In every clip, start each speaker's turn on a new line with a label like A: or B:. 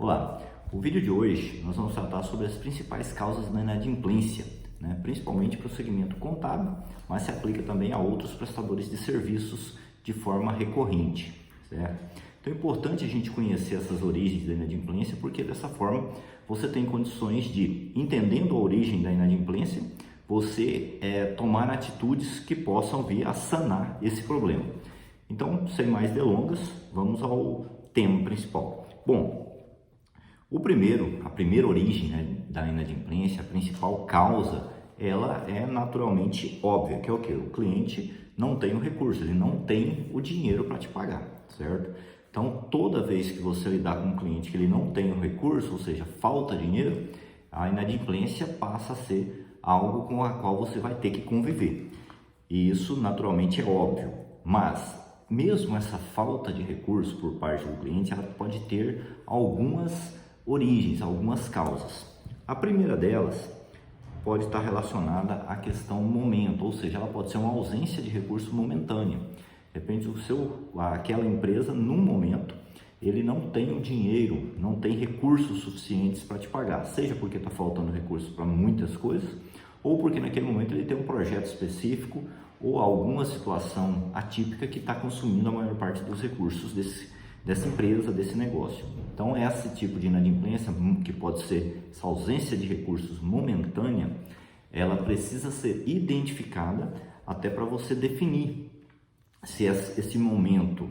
A: Olá, o vídeo de hoje nós vamos tratar sobre as principais causas da inadimplência, principalmente para o segmento contábil, mas se aplica também a outros prestadores de serviços de forma recorrente, certo? Então é importante a gente conhecer essas origens da inadimplência, porque dessa forma você tem condições de, entendendo a origem da inadimplência, você tomar atitudes que possam vir a sanar esse problema. Então, sem mais delongas, vamos ao tema principal. Bom, a primeira origem, da inadimplência, a principal causa, ela é naturalmente óbvia, que é o quê? O cliente não tem o recurso, ele não tem o dinheiro para te pagar, certo? Então, toda vez que você lidar com um cliente que ele não tem o recurso, ou seja, falta dinheiro, a inadimplência passa a ser algo com a qual você vai ter que conviver. E isso naturalmente é óbvio, mas mesmo essa falta de recurso por parte do cliente, ela pode ter algumas origens, algumas causas. A primeira delas pode estar relacionada à questão momento, ou seja, ela pode ser uma ausência de recurso momentânea. De repente, aquela empresa, num momento, ele não tem o dinheiro, não tem recursos suficientes para te pagar, seja porque está faltando recursos para muitas coisas, ou porque naquele momento ele tem um projeto específico ou alguma situação atípica que está consumindo a maior parte dos recursos dessa empresa, desse negócio. Então, esse tipo de inadimplência, que pode ser essa ausência de recursos momentânea, ela precisa ser identificada até para você definir se esse momento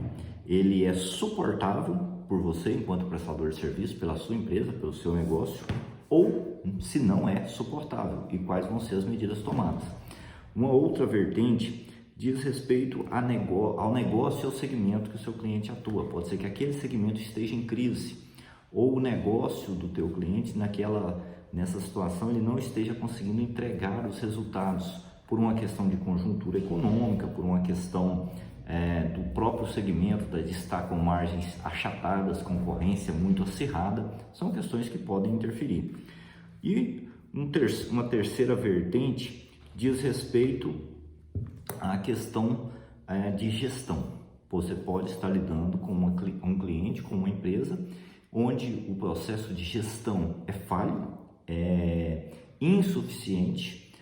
A: ele é suportável por você enquanto prestador de serviço, pela sua empresa, pelo seu negócio, ou se não é suportável e quais vão ser as medidas tomadas. Uma outra vertente diz respeito ao negócio e ao segmento que o seu cliente atua. Pode ser que aquele segmento esteja em crise ou o negócio do teu cliente nessa situação ele não esteja conseguindo entregar os resultados por uma questão de conjuntura econômica, por uma questão do próprio segmento, de estar com margens achatadas, concorrência muito acirrada, são questões que podem interferir. E uma terceira vertente diz respeito à questão de gestão. Você pode estar lidando com um cliente, com uma empresa, onde o processo de gestão é falho, é insuficiente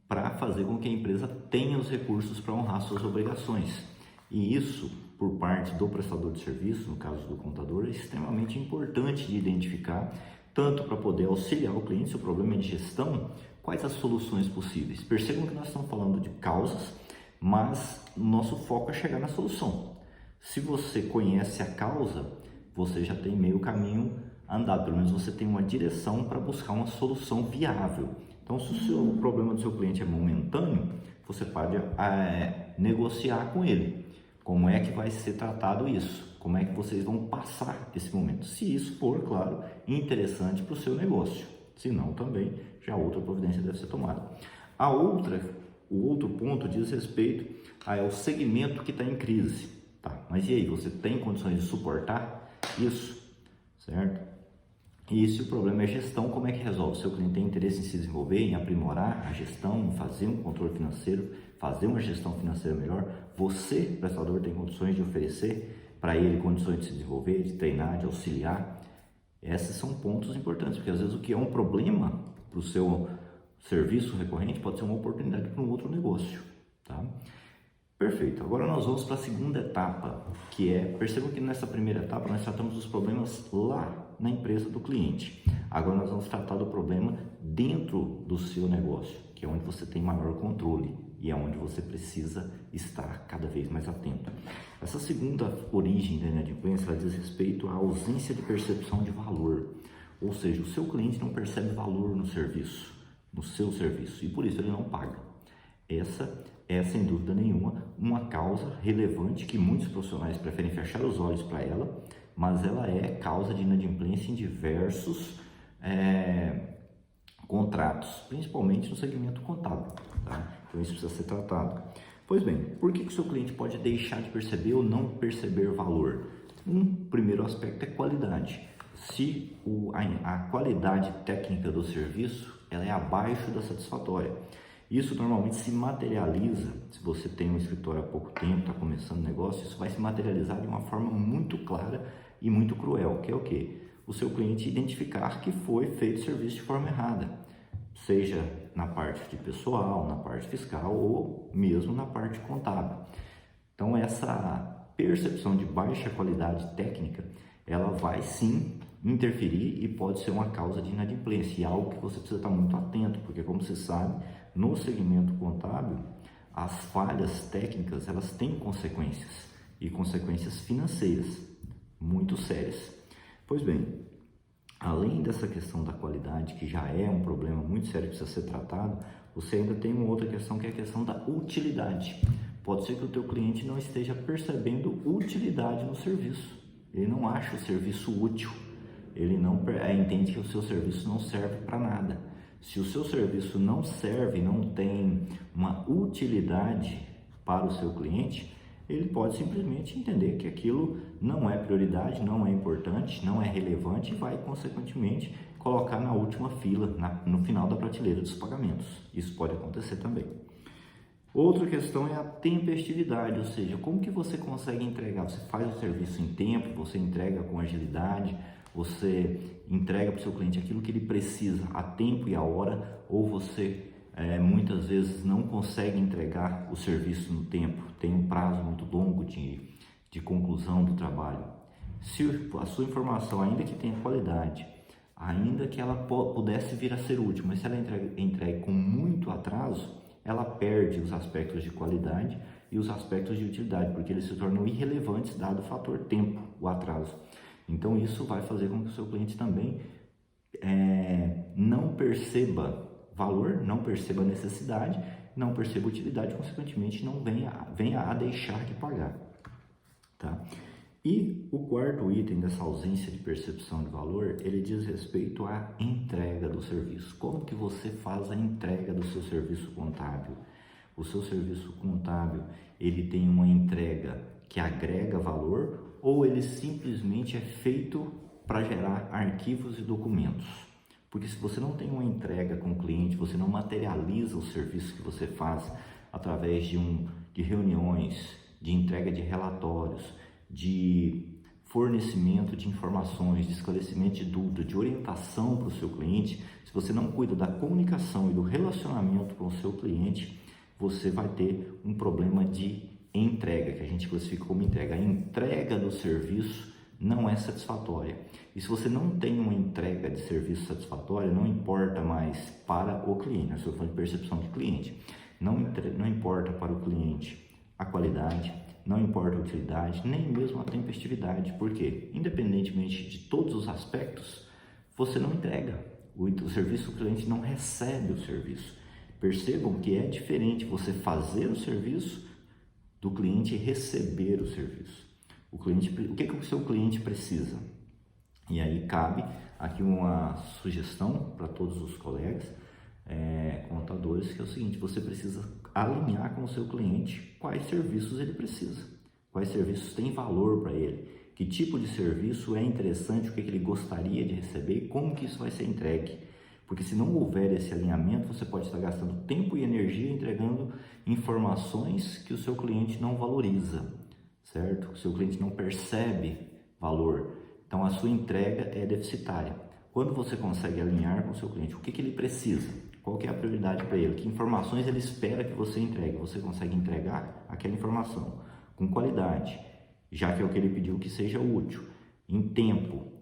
A: para fazer com que a empresa tenha os recursos para honrar suas obrigações. E isso, por parte do prestador de serviço, no caso do contador, é extremamente importante de identificar, tanto para poder auxiliar o cliente, se o problema é de gestão, quais as soluções possíveis. Percebam que nós estamos falando de causas, mas nosso foco é chegar na solução. Se você conhece a causa, você já tem meio caminho andado, pelo menos você tem uma direção para buscar uma solução viável. Então, se o problema do seu cliente é momentâneo, você pode negociar com ele. Como é que vai ser tratado isso? Como é que vocês vão passar esse momento? Se isso for, claro, interessante para o seu negócio. Se não, também já outra providência deve ser tomada. O outro ponto diz respeito ao segmento que está em crise. Tá, mas e aí, você tem condições de suportar isso? Certo? E se o problema é gestão, como é que resolve? Seu cliente tem interesse em se desenvolver, em aprimorar a gestão, em fazer um controle financeiro, fazer uma gestão financeira melhor. Você, prestador, tem condições de oferecer para ele condições de se desenvolver, de treinar, de auxiliar. Esses são pontos importantes, porque às vezes o que é um problema para o seu serviço recorrente pode ser uma oportunidade para um outro negócio, tá? Perfeito. Agora nós vamos para a segunda etapa, que percebam que nessa primeira etapa nós tratamos dos problemas lá na empresa do cliente. Agora nós vamos tratar do problema dentro do seu negócio, que é onde você tem maior controle e é onde você precisa estar cada vez mais atento. Essa segunda origem da inadimplência, ela diz respeito à ausência de percepção de valor, ou seja, o seu cliente não percebe valor no serviço, no seu serviço, e por isso ele não paga. Essa é, sem dúvida nenhuma, uma causa relevante que muitos profissionais preferem fechar os olhos para ela, mas ela é causa de inadimplência em diversos contratos, principalmente no segmento contábil, tá? Então isso precisa ser tratado. Pois bem, por que o seu cliente pode deixar de perceber ou não perceber valor? Um primeiro aspecto é qualidade. Se a qualidade técnica do serviço ela é abaixo da satisfatória, isso normalmente se materializa, se você tem um escritório há pouco tempo, está começando o negócio, isso vai se materializar de uma forma muito clara e muito cruel, que é o quê? o seu cliente identificar que foi feito o serviço de forma errada, seja na parte de pessoal, na parte fiscal ou mesmo na parte contábil. Então, essa percepção de baixa qualidade técnica, ela vai sim interferir e pode ser uma causa de inadimplência, e algo que você precisa estar muito atento, porque como você sabe, no segmento contábil, as falhas técnicas, elas têm consequências, e consequências financeiras muito sérias. Pois bem, além dessa questão da qualidade, que já é um problema muito sério que precisa ser tratado, você ainda tem uma outra questão, que é a questão da utilidade. Pode ser que o teu cliente não esteja percebendo utilidade no serviço, ele não acha o serviço útil, ele não entende que o seu serviço não serve para nada. Se o seu serviço não serve, não tem uma utilidade para o seu cliente, ele pode simplesmente entender que aquilo não é prioridade, não é importante, não é relevante e vai, consequentemente, colocar na última fila, no final da prateleira dos pagamentos. Isso pode acontecer também. Outra questão é a tempestividade, ou seja, como que você consegue entregar? Você faz o serviço em tempo, você entrega com agilidade, você entrega para o seu cliente aquilo que ele precisa a tempo e a hora, ou você muitas vezes não consegue entregar o serviço no tempo, tem um prazo muito longo de conclusão do trabalho. Se a sua informação, ainda que tenha qualidade, ainda que ela pudesse vir a ser útil, mas se ela entregue com muito atraso, ela perde os aspectos de qualidade e os aspectos de utilidade, porque eles se tornam irrelevantes dado o fator tempo, o atraso. Então isso vai fazer com que o seu cliente também não perceba valor, não perceba necessidade, não perceba utilidade, consequentemente não venha a deixar de pagar. Tá? E o quarto item dessa ausência de percepção de valor, ele diz respeito à entrega do serviço. Como que você faz a entrega do seu serviço contábil? O seu serviço contábil, ele tem uma entrega que agrega valor ou ele simplesmente é feito para gerar arquivos e documentos? Porque se você não tem uma entrega com o cliente, você não materializa o serviço que você faz através de reuniões, de entrega de relatórios, de fornecimento de informações, de esclarecimento de dúvidas, de orientação para o seu cliente, se você não cuida da comunicação e do relacionamento com o seu cliente, você vai ter um problema de entrega, que a gente classifica como entrega. A entrega do serviço não é satisfatória. E se você não tem uma entrega de serviço satisfatória, não importa mais para o cliente, eu estou falando de percepção de cliente, não importa para o cliente a qualidade, não importa a utilidade, nem mesmo a tempestividade, porque independentemente de todos os aspectos, você não entrega. O serviço, o cliente não recebe o serviço. Percebam que é diferente você fazer o serviço do cliente receber o serviço. O que o seu cliente precisa? E aí cabe aqui uma sugestão para todos os colegas contadores, que é o seguinte: você precisa alinhar com o seu cliente quais serviços ele precisa, quais serviços têm valor para ele, que tipo de serviço é interessante, o que ele gostaria de receber e como que isso vai ser entregue. Porque se não houver esse alinhamento, você pode estar gastando tempo e energia entregando informações que o seu cliente não valoriza, certo? O seu cliente não percebe valor. Então a sua entrega é deficitária. Quando você consegue alinhar com o seu cliente, o que ele precisa, qual que é a prioridade para ele, que informações ele espera que você entregue, você consegue entregar aquela informação com qualidade, já que é o que ele pediu, que seja útil, em tempo,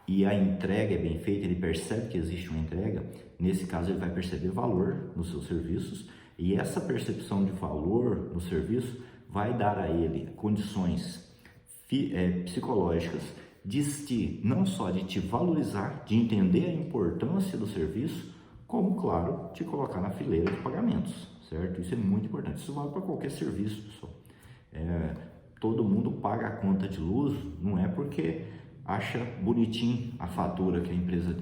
A: e a entrega é bem feita, ele percebe que existe uma entrega, nesse caso ele vai perceber valor nos seus serviços, e essa percepção de valor no serviço vai dar a ele condições psicológicas não só de te valorizar, de entender a importância do serviço, como, claro, te colocar na fileira de pagamentos, certo? Isso é muito importante, isso vale para qualquer serviço, pessoal. Todo mundo paga a conta de luz, não é porque acha bonitinho a fatura que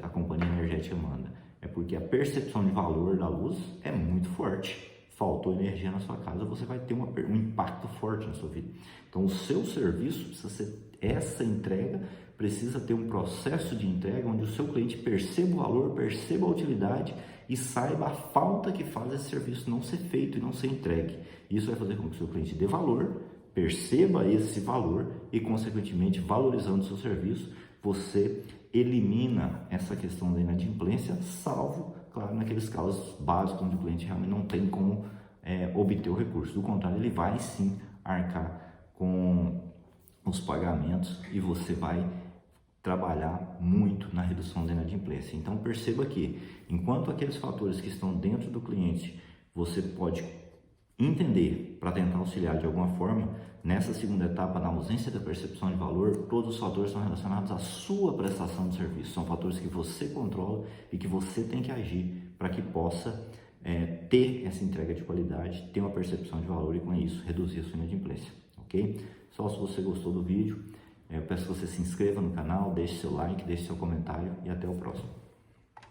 A: a companhia energética manda, é porque a percepção de valor da luz é muito forte. Faltou energia na sua casa, você vai ter um impacto forte na sua vida. Então, o seu serviço precisa ser essa entrega, precisa ter um processo de entrega onde o seu cliente perceba o valor, perceba a utilidade e saiba a falta que faz esse serviço não ser feito e não ser entregue. Isso vai fazer com que o seu cliente dê valor, perceba esse valor e, consequentemente, valorizando o seu serviço, você elimina essa questão da inadimplência, salvo, claro, naqueles casos básicos onde o cliente realmente não tem como obter o recurso. Do contrário, ele vai sim arcar com os pagamentos e você vai trabalhar muito na redução da inadimplência. Então perceba que, enquanto aqueles fatores que estão dentro do cliente você pode entender para tentar auxiliar de alguma forma, nessa segunda etapa, na ausência da percepção de valor, todos os fatores são relacionados à sua prestação de serviço. São fatores que você controla e que você tem que agir para que possa ter essa entrega de qualidade, ter uma percepção de valor e com isso reduzir a sua inadimplência, ok? Só se você gostou do vídeo, eu peço que você se inscreva no canal, deixe seu like, deixe seu comentário e até o próximo.